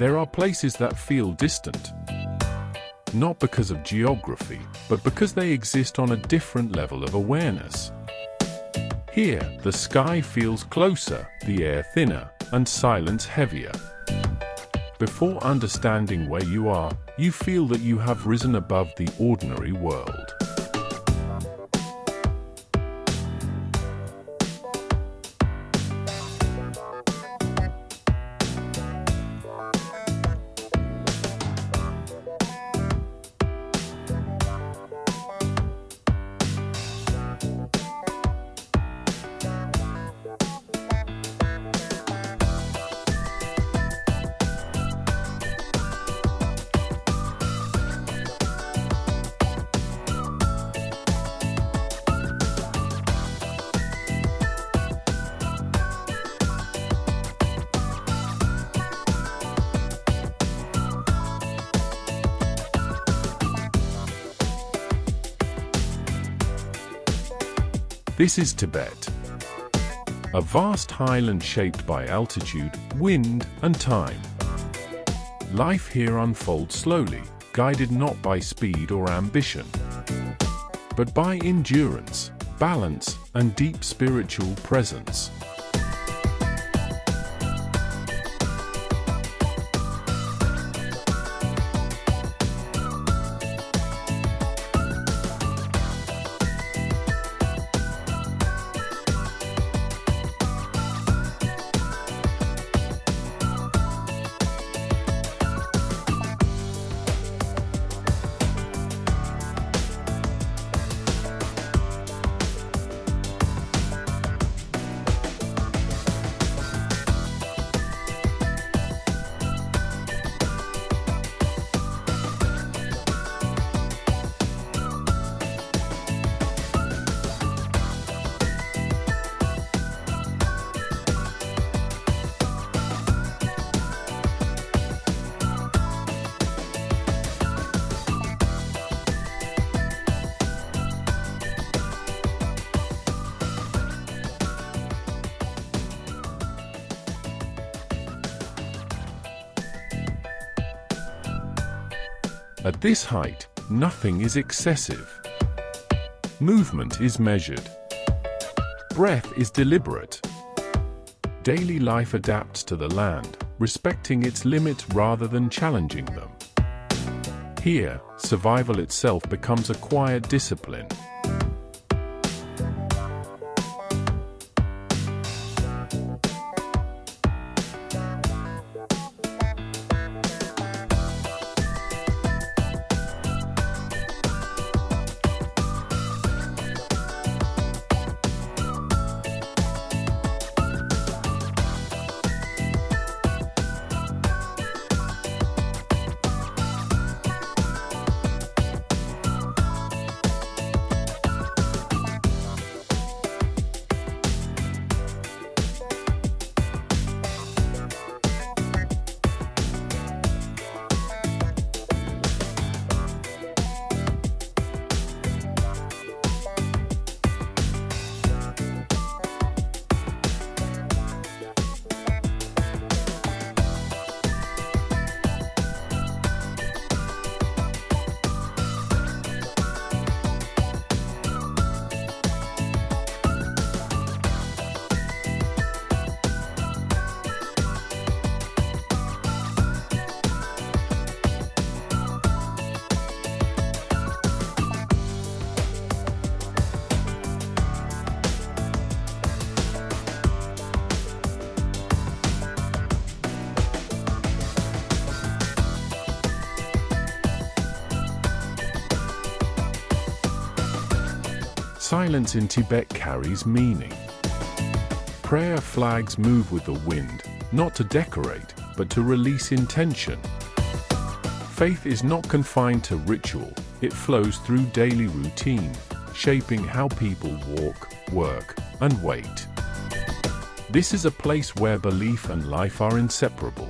There are places that feel distant, not because of geography, but because they exist on a different level of awareness. Here, the sky feels closer, the air thinner, and silence heavier. Before understanding where you are, you feel that you have risen above the ordinary world. This is Tibet, a vast highland shaped by altitude, wind, and time. Life here unfolds slowly, guided not by speed or ambition, but by endurance, balance, and deep spiritual presence. At this height, nothing is excessive. Movement is measured. Breath is deliberate. Daily life adapts to the land, respecting its limits rather than challenging them. Here, survival itself becomes a quiet discipline. Silence in Tibet carries meaning. Prayer flags move with the wind, not to decorate, but to release intention. Faith is not confined to ritual, it flows through daily routine, shaping how people walk, work, and wait. This is a place where belief and life are inseparable.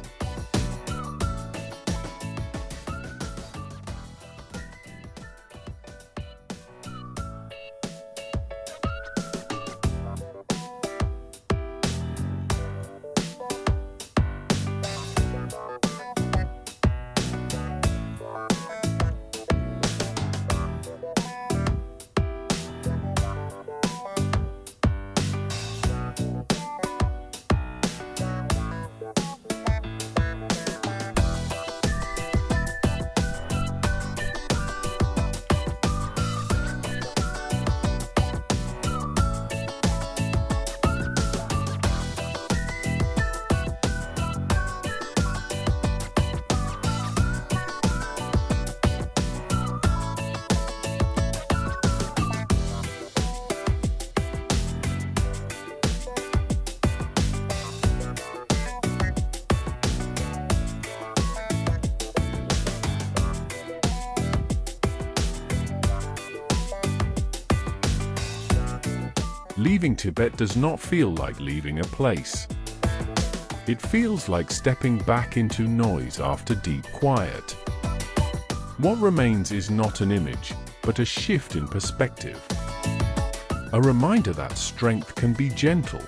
Leaving Tibet does not feel like leaving a place. It feels like stepping back into noise after deep quiet. What remains is not an image, but a shift in perspective. A reminder that strength can be gentle,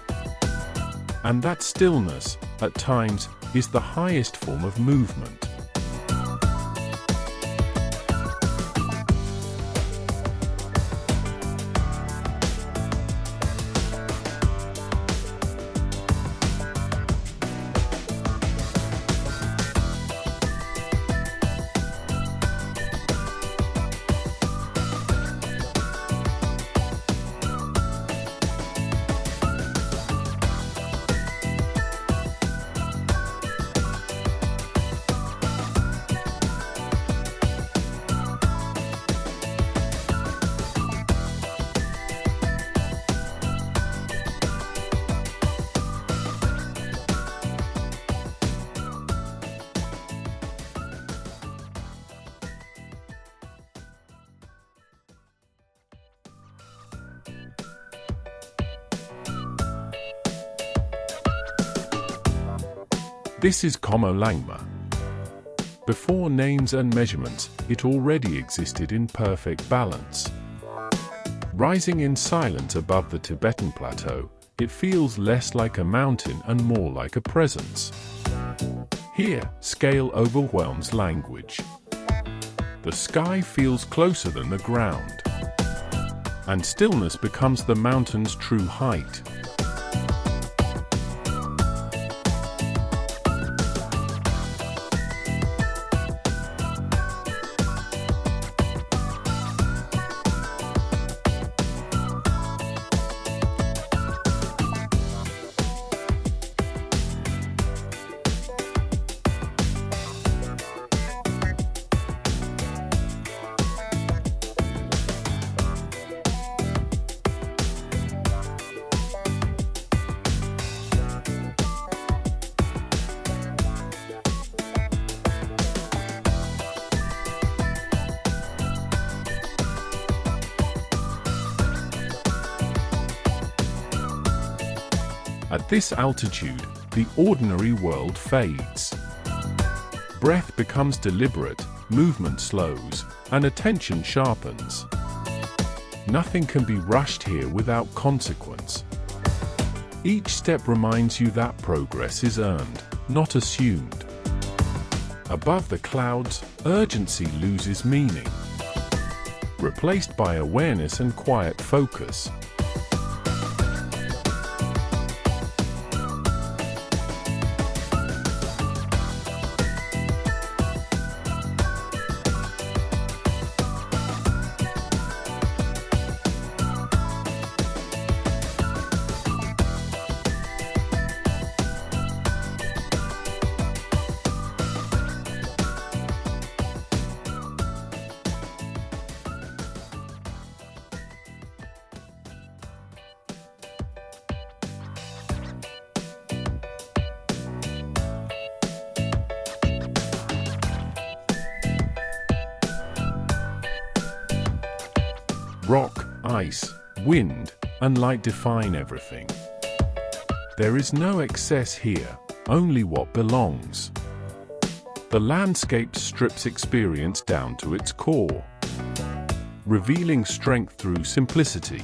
and that stillness, at times, is the highest form of movement. This is Qomolangma. Before names and measurements, it already existed in perfect balance. Rising in silence above the Tibetan plateau, it feels less like a mountain and more like a presence. Here, scale overwhelms language. The sky feels closer than the ground, and stillness becomes the mountain's true height. At this altitude, the ordinary world fades. Breath becomes deliberate, movement slows, and attention sharpens. Nothing can be rushed here without consequence. Each step reminds you that progress is earned, not assumed. Above the clouds, urgency loses meaning, replaced by awareness and quiet focus. Rock, ice, wind, and light define everything. There is no excess here, only what belongs. The landscape strips experience down to its core, revealing strength through simplicity.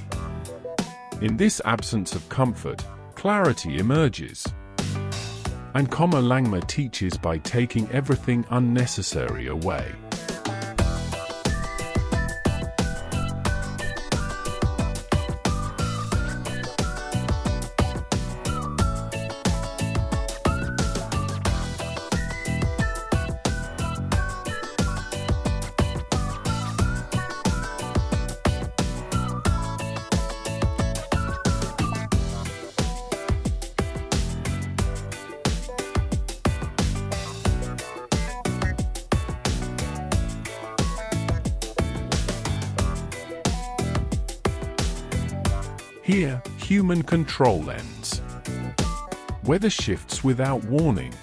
In this absence of comfort, clarity emerges. And Qomolangma teaches by taking everything unnecessary away. Here, human control ends. Weather shifts without warning.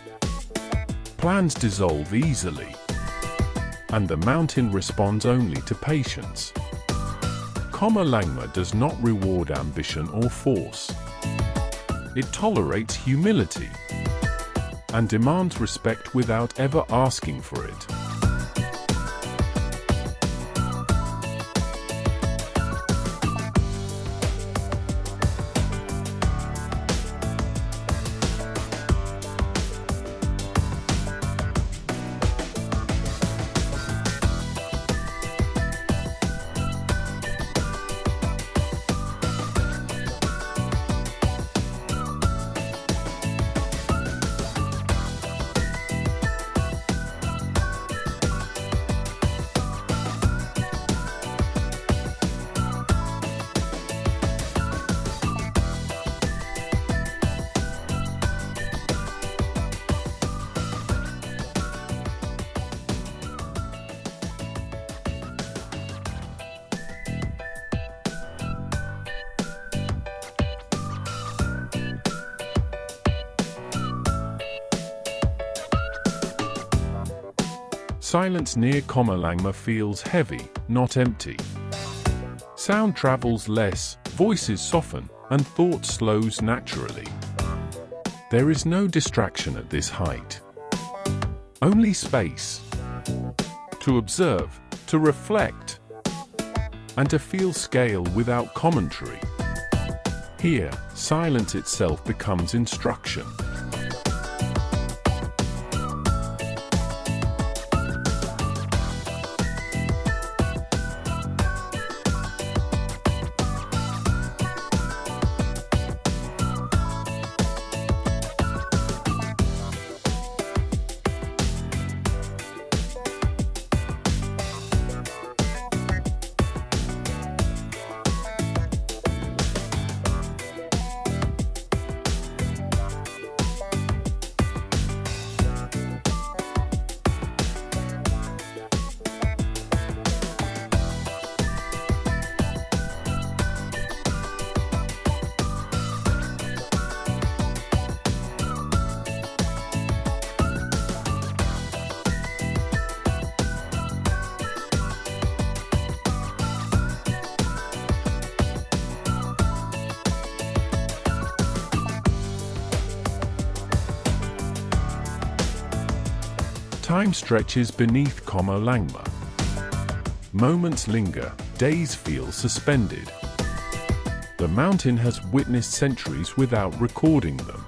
Plans dissolve easily. And the mountain responds only to patience. Qomolangma does not reward ambition or force. It tolerates humility and demands respect without ever asking for it. Silence near Qomolangma feels heavy, not empty. Sound travels less, voices soften, and thought slows naturally. There is no distraction at this height. Only space. To observe, to reflect, and to feel scale without commentary. Here, silence itself becomes instruction. Time stretches beneath Qomolangma. Moments linger, days feel suspended. The mountain has witnessed centuries without recording them.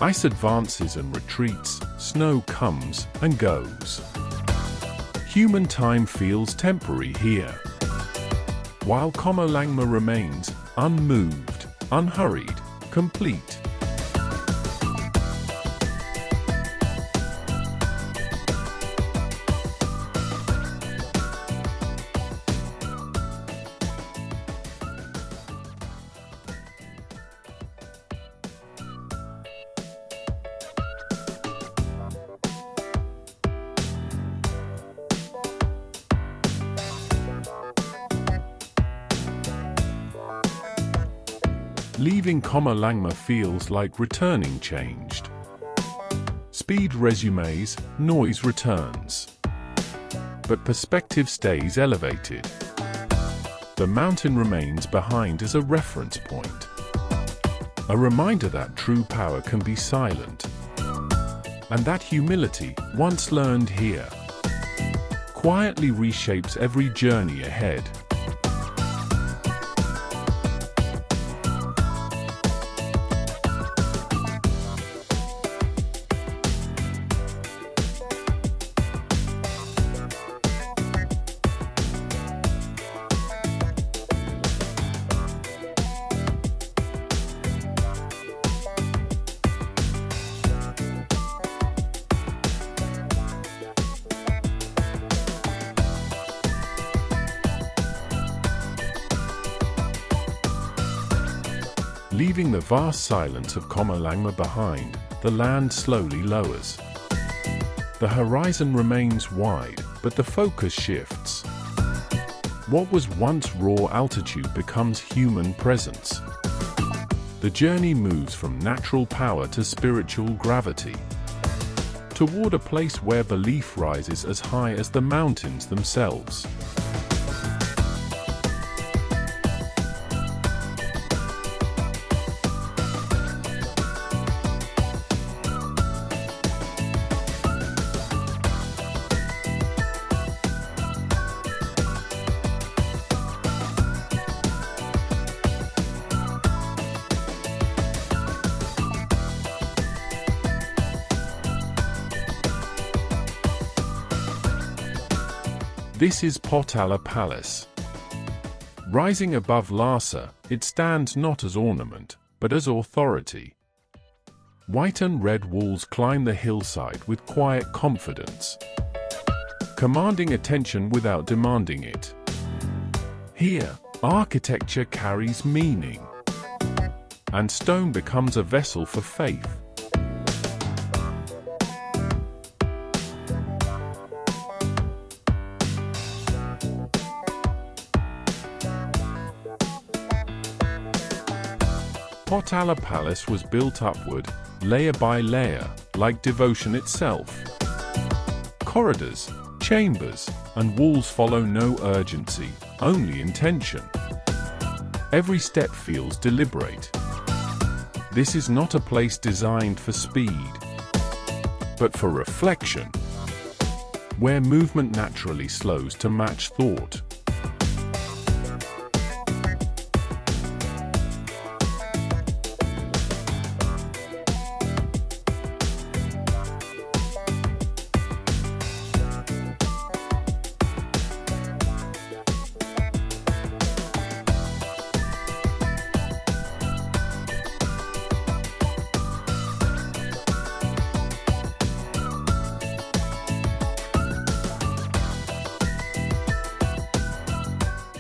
Ice advances and retreats, snow comes and goes. Human time feels temporary here, while Qomolangma remains unmoved, unhurried, complete. Leaving Qomolangma feels like returning changed. Speed resumes, noise returns. But perspective stays elevated. The mountain remains behind as a reference point. A reminder that true power can be silent. And that humility, once learned here, quietly reshapes every journey ahead. Leaving the vast silence of Qomolangma behind, the land slowly lowers. The horizon remains wide, but the focus shifts. What was once raw altitude becomes human presence. The journey moves from natural power to spiritual gravity, toward a place where belief rises as high as the mountains themselves. This is Potala Palace. Rising above Lhasa, it stands not as ornament, but as authority. White and red walls climb the hillside with quiet confidence, commanding attention without demanding it. Here, architecture carries meaning, and stone becomes a vessel for faith. Potala Palace was built upward, layer by layer, like devotion itself. Corridors, chambers, and walls follow no urgency, only intention. Every step feels deliberate. This is not a place designed for speed, but for reflection, where movement naturally slows to match thought.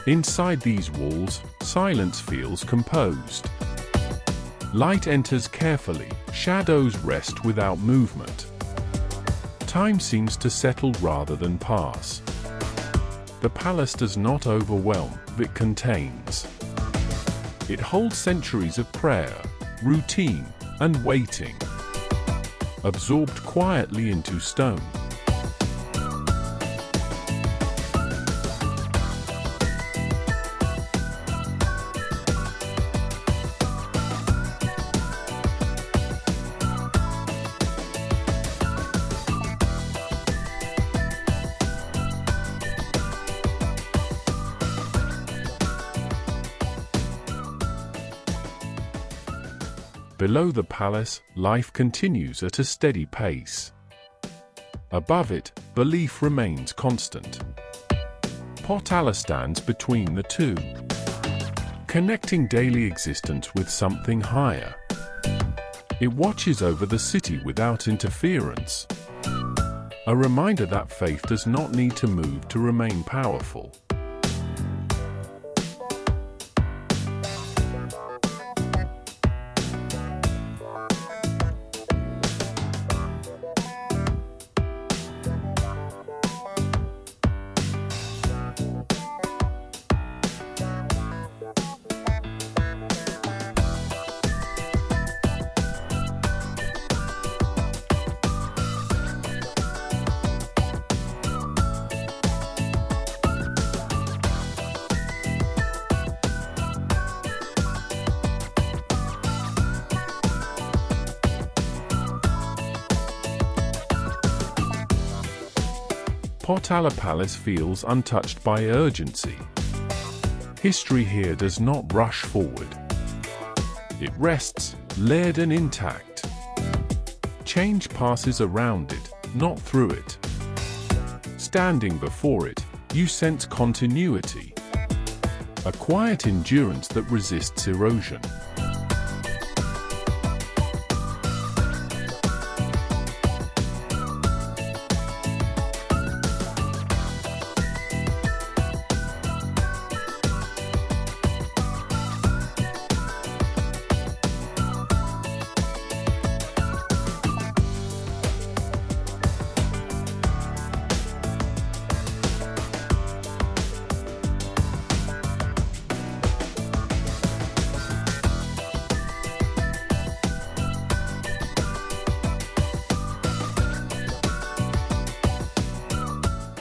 Inside these walls, silence feels composed. Light enters carefully, shadows rest without movement. Time seems to settle rather than pass. The palace does not overwhelm, it contains. It holds centuries of prayer, routine, and waiting, absorbed quietly into stone. Below the palace, life continues at a steady pace. Above it, belief remains constant. Potala stands between the two, connecting daily existence with something higher. It watches over the city without interference, a reminder that faith does not need to move to remain powerful. Potala Palace feels untouched by urgency. History here does not rush forward. It rests, layered and intact. Change passes around it, not through it. Standing before it, you sense continuity, a quiet endurance that resists erosion.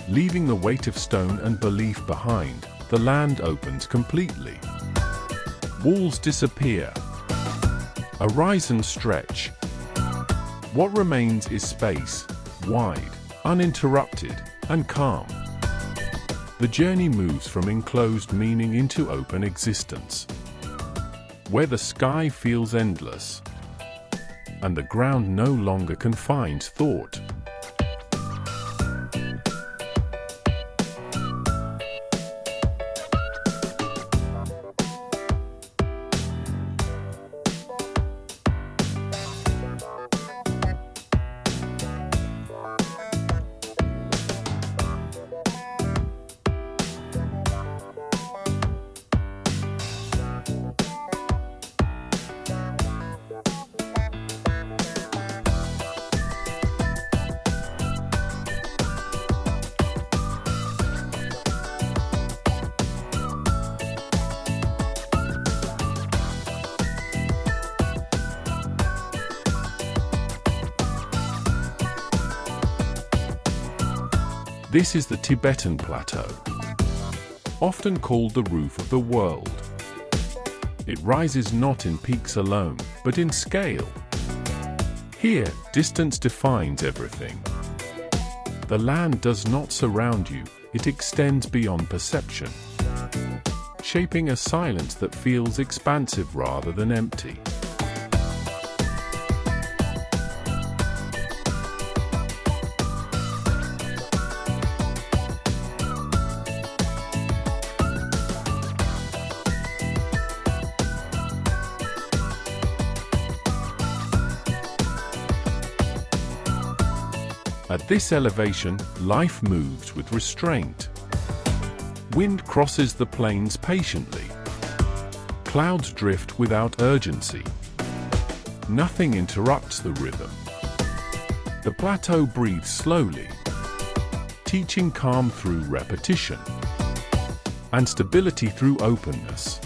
Leaving the weight of stone and belief behind, the land opens completely. Walls disappear. Horizons stretch. What remains is space, wide, uninterrupted, and calm. The journey moves from enclosed meaning into open existence, where the sky feels endless, and the ground no longer confines thought. This is the Tibetan Plateau, often called the roof of the world. It rises not in peaks alone, but in scale. Here, distance defines everything. The land does not surround you, it extends beyond perception, shaping a silence that feels expansive rather than empty. At this elevation, life moves with restraint. Wind crosses the plains patiently. Clouds drift without urgency. Nothing interrupts the rhythm. The plateau breathes slowly, teaching calm through repetition and stability through openness.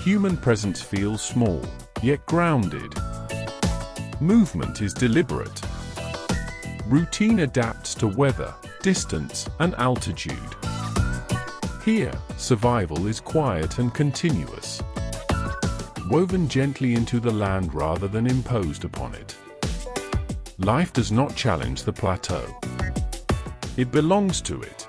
Human presence feels small, yet grounded. Movement is deliberate. Routine adapts to weather, distance, and altitude. Here, survival is quiet and continuous, woven gently into the land rather than imposed upon it. Life does not challenge the plateau. It belongs to it.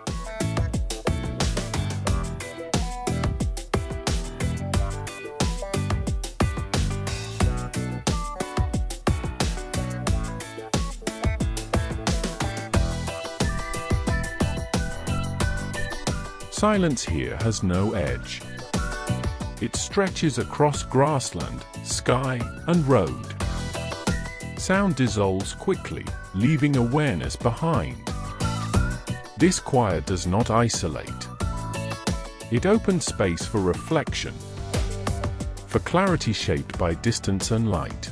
Silence here has no edge. It stretches across grassland, sky, and road. Sound dissolves quickly, leaving awareness behind. This quiet does not isolate. It opens space for reflection, for clarity shaped by distance and light.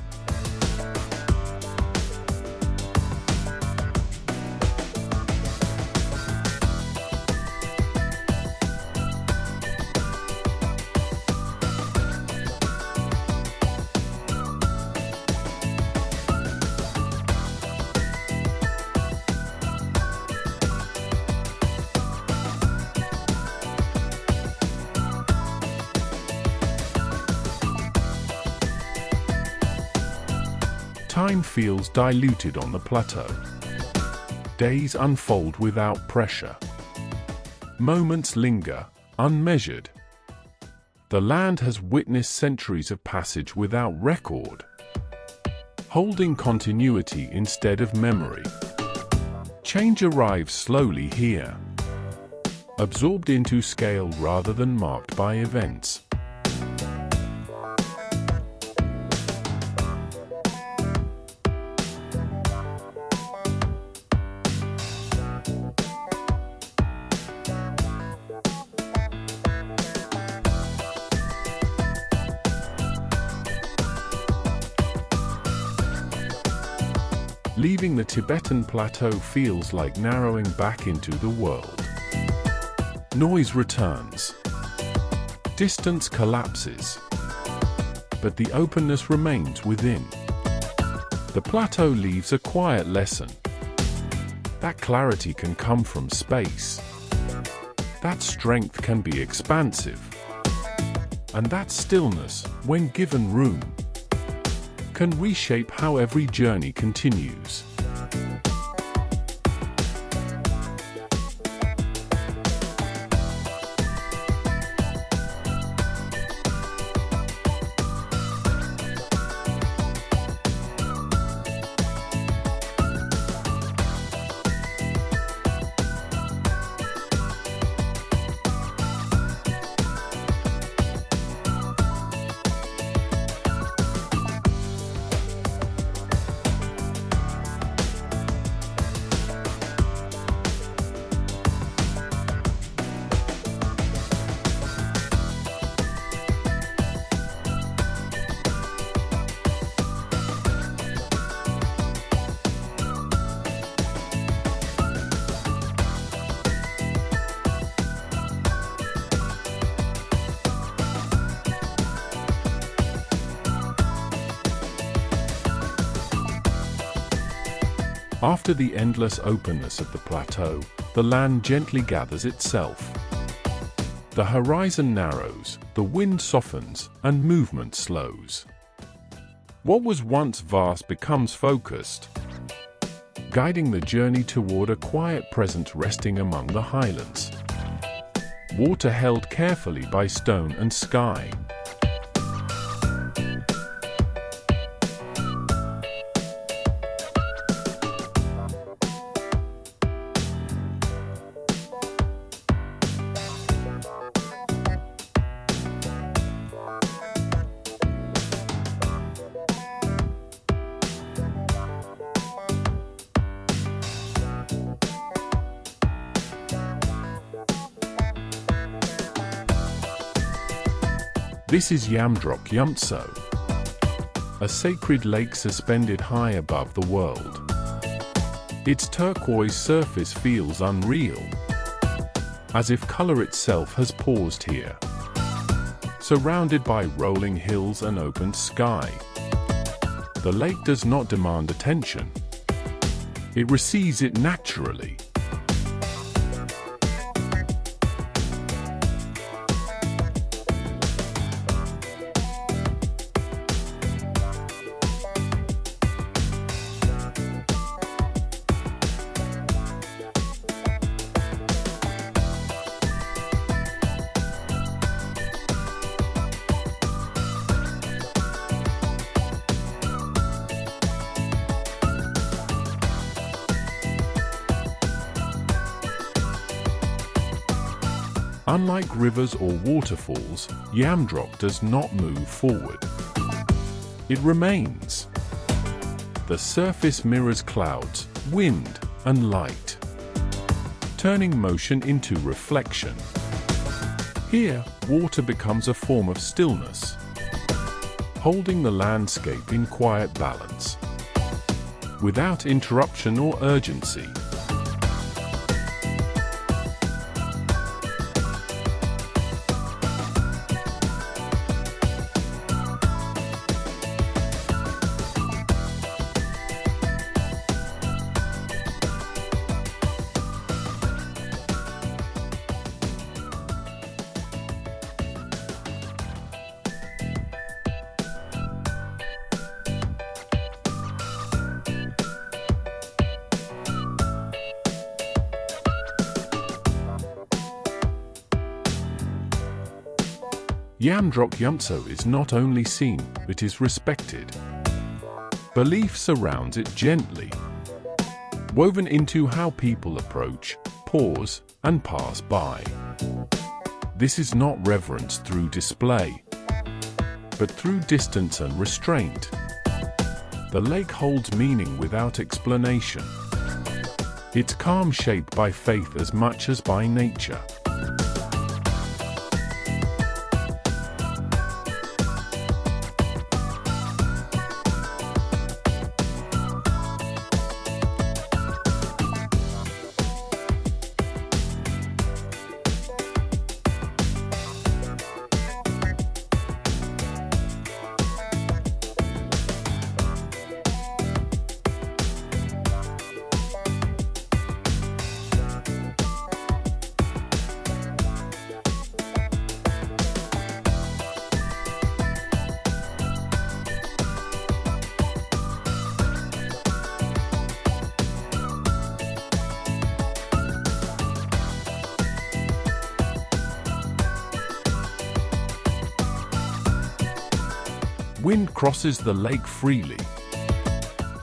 Time feels diluted on the plateau. Days unfold without pressure. Moments linger, unmeasured. The land has witnessed centuries of passage without record, holding continuity instead of memory. Change arrives slowly here, absorbed into scale rather than marked by events. Leaving the Tibetan plateau feels like narrowing back into the world. Noise returns. Distance collapses. But the openness remains within. The plateau leaves a quiet lesson. That clarity can come from space. That strength can be expansive. And that stillness, when given room, can reshape how every journey continues. After the endless openness of the plateau, the land gently gathers itself. The horizon narrows, the wind softens, and movement slows. What was once vast becomes focused, guiding the journey toward a quiet present resting among the highlands. Water held carefully by stone and sky. This is Yamdrok Yumtso, a sacred lake suspended high above the world. Its turquoise surface feels unreal, as if color itself has paused here. Surrounded by rolling hills and open sky, the lake does not demand attention. It receives it naturally. Unlike rivers or waterfalls, Yamdrok does not move forward. It remains. The surface mirrors clouds, wind, and light, turning motion into reflection. Here, water becomes a form of stillness, holding the landscape in quiet balance, without interruption or urgency. Yamdrok Yumtso is not only seen, it is respected. Belief surrounds it gently, woven into how people approach, pause, and pass by. This is not reverence through display, but through distance and restraint. The lake holds meaning without explanation. Its calm shaped by faith as much as by nature. Wind crosses the lake freely,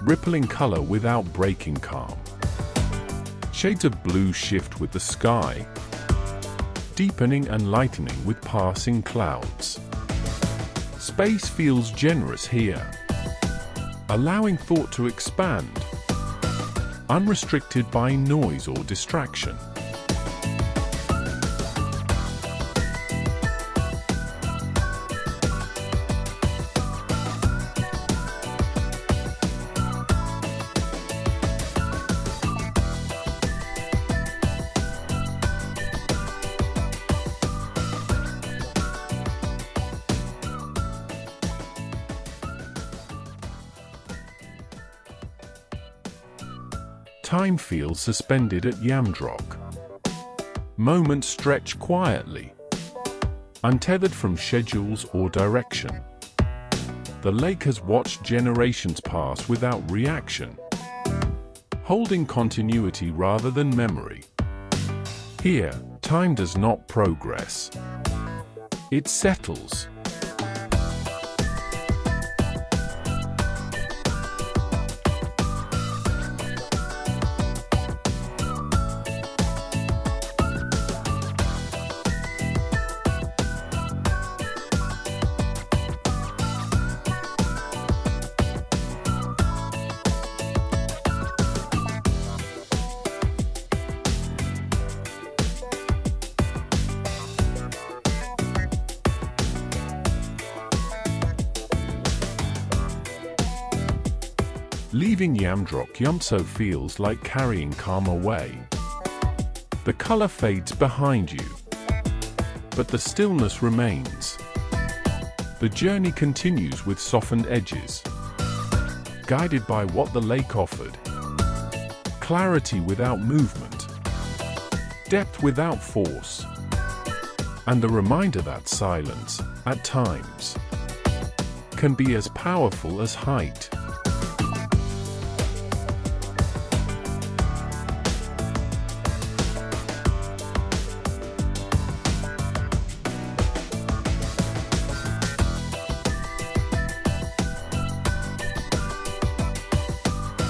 rippling color without breaking calm. Shades of blue shift with the sky, deepening and lightening with passing clouds. Space feels generous here, allowing thought to expand, unrestricted by noise or distraction. Time feels suspended at Yamdrok. Moments stretch quietly, untethered from schedules or direction. The lake has watched generations pass without reaction, holding continuity rather than memory. Here, time does not progress. It settles. Leaving Yamdrok, Yumtso feels like carrying calm away. The color fades behind you, but the stillness remains. The journey continues with softened edges, guided by what the lake offered. Clarity without movement, depth without force, and the reminder that silence, at times, can be as powerful as height.